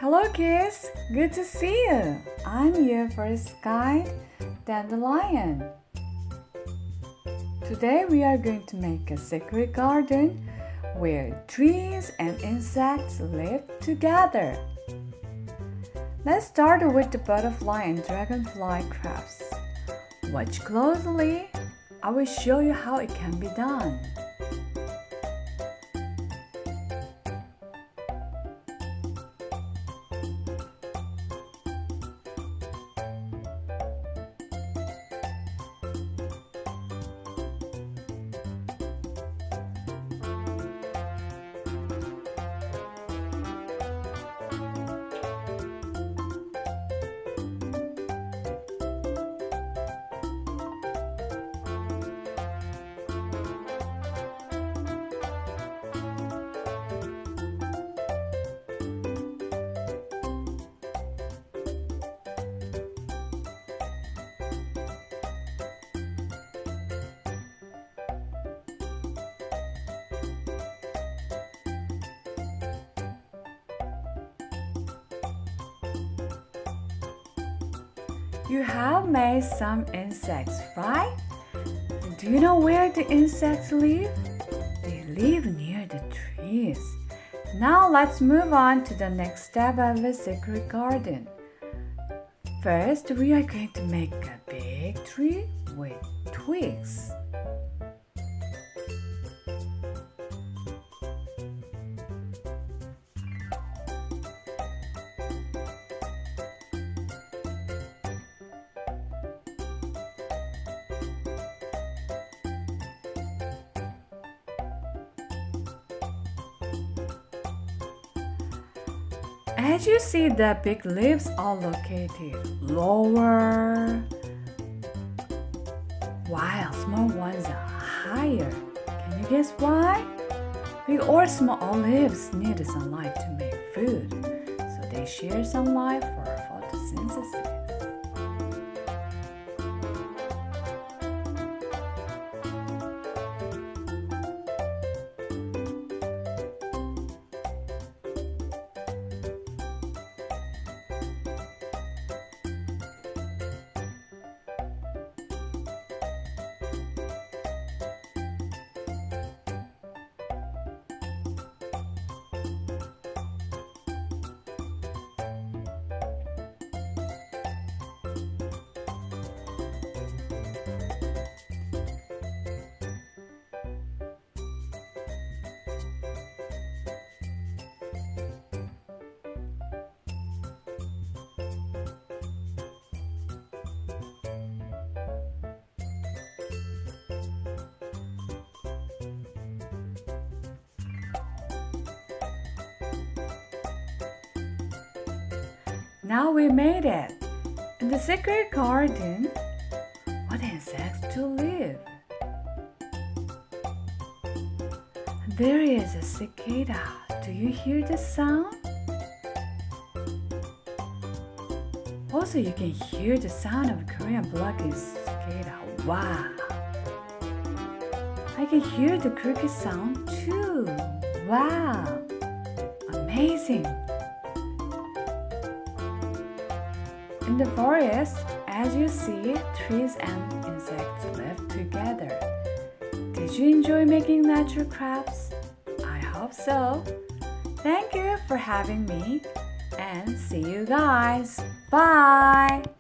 Hello kids, good to see you. I'm your first guide, Dandelion. Today we are going to make a secret garden where trees and insects live together. Let's start with the butterfly and dragonfly crafts. Watch closely. I will show you how it can be done. You have made some insects, right? Do you know where the insects live? They live near the trees. Now let's move on to the next step of the secret garden. First, we are going to make a big tree with twigs. As you see, the big leaves are located lower, while small ones are higher. Can you guess why? Big or small leaves need sunlight to make food, so they share sunlight for photosynthesis. Now we made it! In the secret garden, what insects to live? There is a cicada. Do you hear the sound? Also, you can hear the sound of Korean black cicada. Wow! I can hear the cricket sound too. Wow! Amazing! In the forest, as you see, trees and insects live together. Did you enjoy making natural crafts? I hope so. Thank you for having me and see you guys. Bye!